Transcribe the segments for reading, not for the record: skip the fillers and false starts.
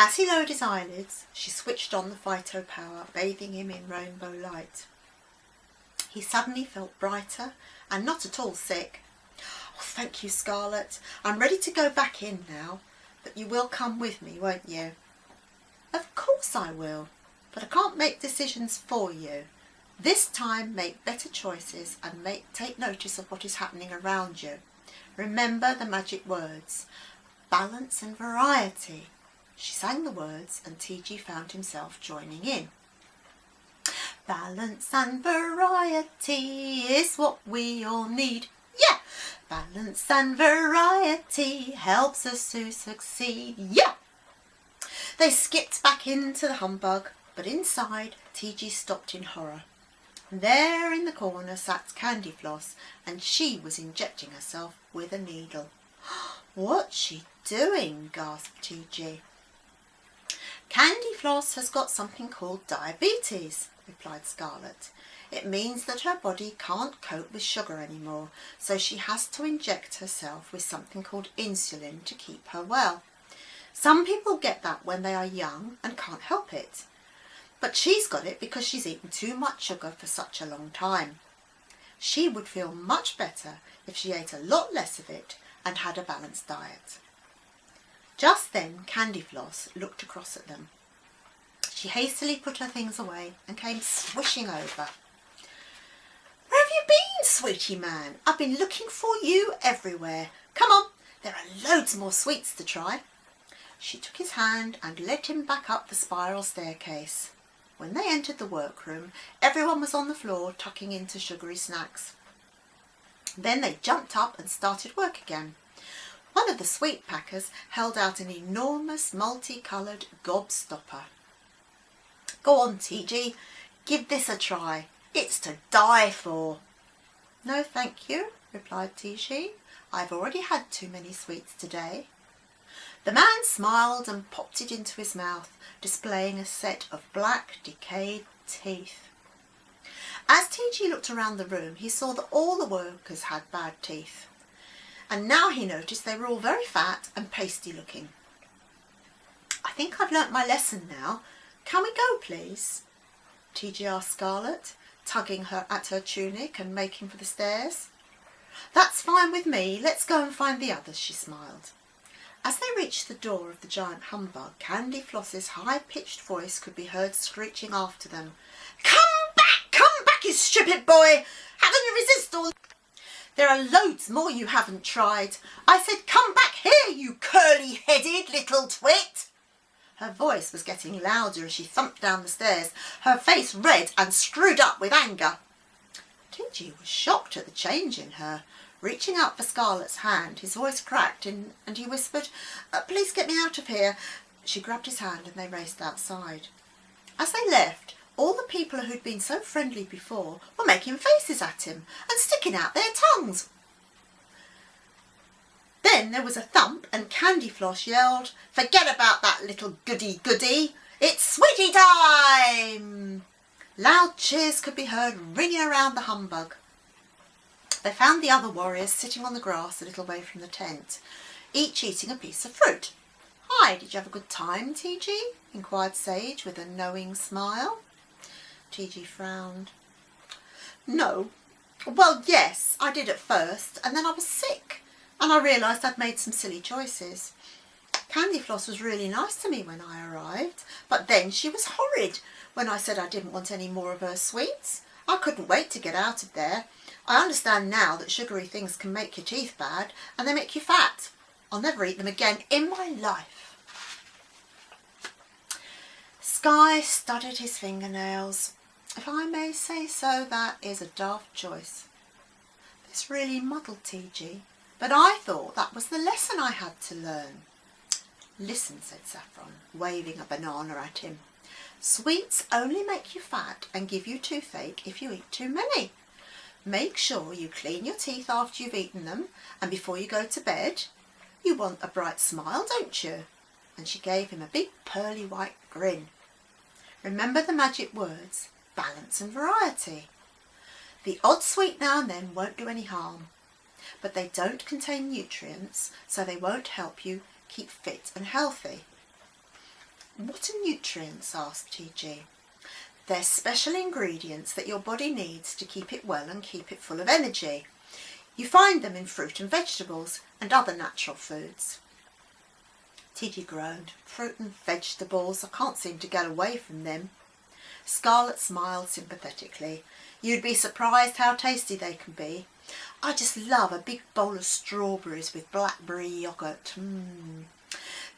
As he lowered his eyelids, she switched on the phyto power, bathing him in rainbow light. He suddenly felt brighter and not at all sick. "Oh, thank you, Scarlet. I'm ready to go back in now, but you will come with me, won't you?" "Of course I will, but I can't make decisions for you. This time make better choices and take notice of what is happening around you. Remember the magic words, balance and variety." She sang the words and TG found himself joining in. Balance and variety is what we all need. Yeah! Balance and variety helps us to succeed. Yeah! They skipped back into the humbug, but inside TG stopped in horror. There in the corner sat Candy Floss, and she was injecting herself with a needle. "What's she doing?" gasped TG. "Candy Floss has got something called diabetes," replied Scarlet. "It means that her body can't cope with sugar anymore, so she has to inject herself with something called insulin to keep her well. Some people get that when they are young and can't help it. But she's got it because she's eaten too much sugar for such a long time. She would feel much better if she ate a lot less of it and had a balanced diet." Just then Candy Floss looked across at them. She hastily put her things away and came swishing over. "Where have you been, sweetie man? I've been looking for you everywhere. Come on, there are loads more sweets to try." She took his hand and led him back up the spiral staircase. When they entered the workroom, everyone was on the floor tucking into sugary snacks. Then they jumped up and started work again. One of the sweet packers held out an enormous multicoloured gobstopper. "Go on, TG, give this a try. It's to die for." "No, thank you," replied TG. "I've already had too many sweets today." The man smiled and popped it into his mouth, displaying a set of black, decayed teeth. As TG looked around the room, he saw that all the workers had bad teeth. And now he noticed they were all very fat and pasty looking. "I think I've learnt my lesson now. Can we go, please?" TG asked Scarlet, tugging her at her tunic and making for the stairs. "That's fine with me. Let's go and find the others," she smiled. As they reached the door of the Giant Humbug, Candy Floss's high-pitched voice could be heard screeching after them. Come back, you stupid boy! How can you resist all? There are loads more you haven't tried. I said come back here, you curly-headed little twit!" Her voice was getting louder as she thumped down the stairs, her face red and screwed up with anger. TG was shocked at the change in her. Reaching out for Scarlet's hand, his voice cracked and he whispered, "Please get me out of here." She grabbed his hand and they raced outside. As they left, all the people who'd been so friendly before were making faces at him and sticking out their tongues. Then there was a thump and Candy Floss yelled, "Forget about that little goody-goody! It's sweetie time!" Loud cheers could be heard ringing around the humbug. They found the other warriors sitting on the grass a little way from the tent, each eating a piece of fruit. "Hi, did you have a good time, TG?" inquired Sage with a knowing smile. TG frowned. "No. Well, yes, I did at first, and then I was sick, and I realised I'd made some silly choices. Candy Floss was really nice to me when I arrived, but then she was horrid when I said I didn't want any more of her sweets. I couldn't wait to get out of there. I understand now that sugary things can make your teeth bad and they make you fat. I'll never eat them again in my life." Sky studied his fingernails. "If I may say so, that is a daft choice." This really muddled TG, but I thought that was the lesson I had to learn. "Listen," said Saffron, waving a banana at him. "Sweets only make you fat and give you toothache if you eat too many. Make sure you clean your teeth after you've eaten them and before you go to bed. You want a bright smile, don't you?" And she gave him a big pearly white grin. "Remember the magic words, balance and variety. The odd sweet now and then won't do any harm, but they don't contain nutrients, so they won't help you keep fit and healthy. What are nutrients? Asked TG. They're special ingredients that your body needs to keep it well and keep it full of energy. You find them in fruit and vegetables and other natural foods. TG groaned. Fruit and vegetables, I can't seem to get away from them. Scarlet smiled sympathetically. You'd be surprised how tasty they can be. I just love a big bowl of strawberries with blackberry yoghurt.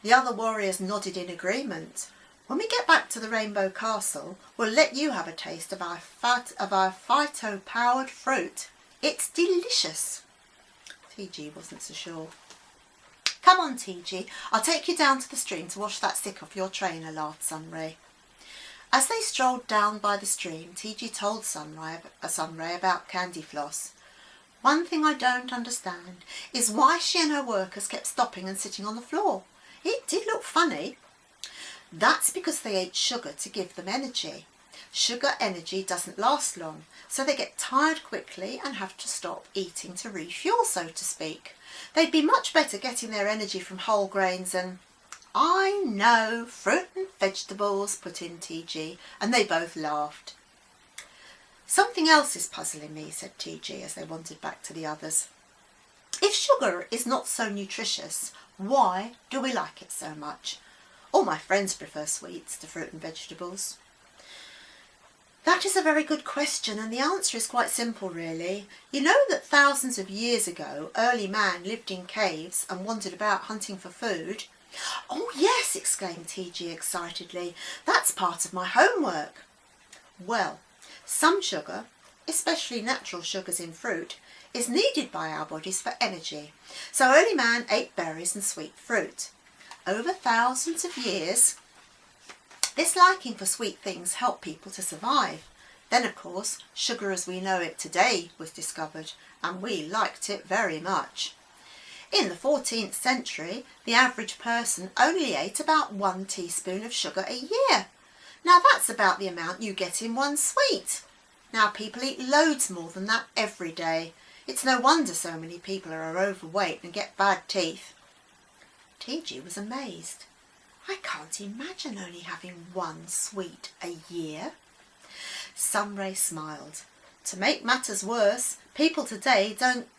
The other warriors nodded in agreement. When we get back to the Rainbow Castle, we'll let you have a taste of our phyto-powered fruit. It's delicious. TG wasn't so sure. Come on, TG, I'll take you down to the stream to wash that stick off your trainer, laughed Sunray. As they strolled down by the stream, TG told Sunray about Candy Floss. One thing I don't understand is why she and her workers kept stopping and sitting on the floor. It did look funny. That's because they ate sugar to give them energy. Sugar energy doesn't last long, so they get tired quickly and have to stop eating to refuel, so to speak. They'd be much better getting their energy from whole grains and... I know, fruit and vegetables, put in TG, and they both laughed. Something else is puzzling me, said TG as they wandered back to the others. If sugar is not so nutritious, why do we like it so much? All my friends prefer sweets to fruit and vegetables. That is a very good question, and the answer is quite simple, really. You know that thousands of years ago, early man lived in caves and wandered about hunting for food? Oh yes, exclaimed TG excitedly. That's part of my homework. Well, some sugar, especially natural sugars in fruit, is needed by our bodies for energy. So early man ate berries and sweet fruit. Over thousands of years, this liking for sweet things helped people to survive. Then, of course, sugar as we know it today was discovered, and we liked it very much. In the 14th century, the average person only ate about 1 teaspoon of sugar a year. Now that's about the amount you get in one sweet. Now people eat loads more than that every day. It's no wonder so many people are overweight and get bad teeth. TG was amazed. I can't imagine only having 1 sweet a year. Sunray smiled. To make matters worse, people today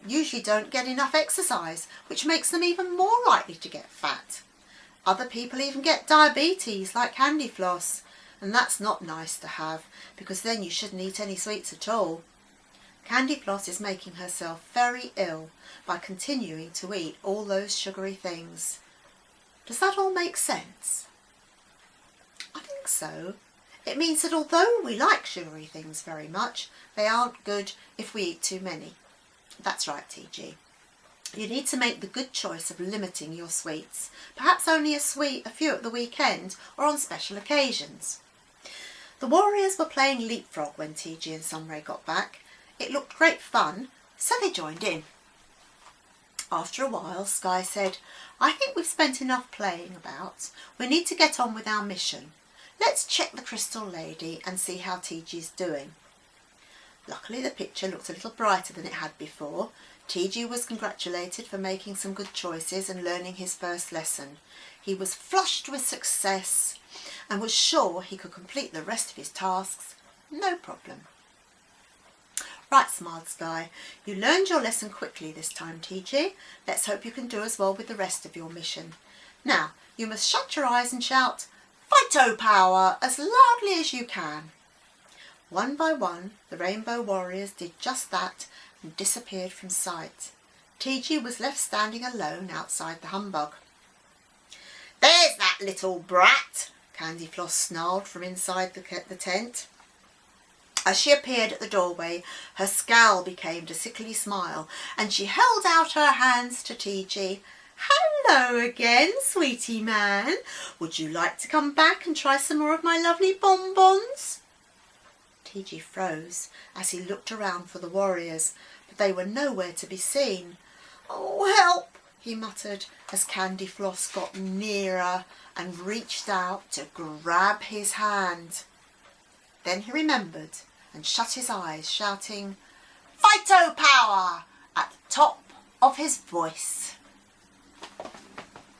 usually don't get enough exercise, which makes them even more likely to get fat. Other people even get diabetes, like Candy Floss, and that's not nice to have, because then you shouldn't eat any sweets at all. Candy Floss is making herself very ill by continuing to eat all those sugary things. Does that all make sense? I think so. It means that although we like sugary things very much, they aren't good if we eat too many. That's right, TG. You need to make the good choice of limiting your sweets. Perhaps only a few at the weekend or on special occasions. The warriors were playing leapfrog when TG and Sunray got back. It looked great fun, so they joined in. After a while, Sky said, I think we've spent enough playing about. We need to get on with our mission. Let's check the Crystal Lady and see how TG's doing. Luckily the picture looked a little brighter than it had before. TG was congratulated for making some good choices and learning his first lesson. He was flushed with success and was sure he could complete the rest of his tasks, no problem. Right, smiled Sky. You learned your lesson quickly this time, TG. Let's hope you can do as well with the rest of your mission. Now, you must shut your eyes and shout, Phyto Power, as loudly as you can. One by one, the Rainbow Warriors did just that and disappeared from sight. TG was left standing alone outside the humbug. There's that little brat, Candy Floss snarled from inside the tent. As she appeared at the doorway, her scowl became a sickly smile, and she held out her hands to TG. Hello again, sweetie man. Would you like to come back and try some more of my lovely bonbons? TG froze as he looked around for the warriors, but they were nowhere to be seen. Oh, help, he muttered as Candy Floss got nearer and reached out to grab his hand. Then he remembered and shut his eyes, shouting, Phyto Power, at the top of his voice.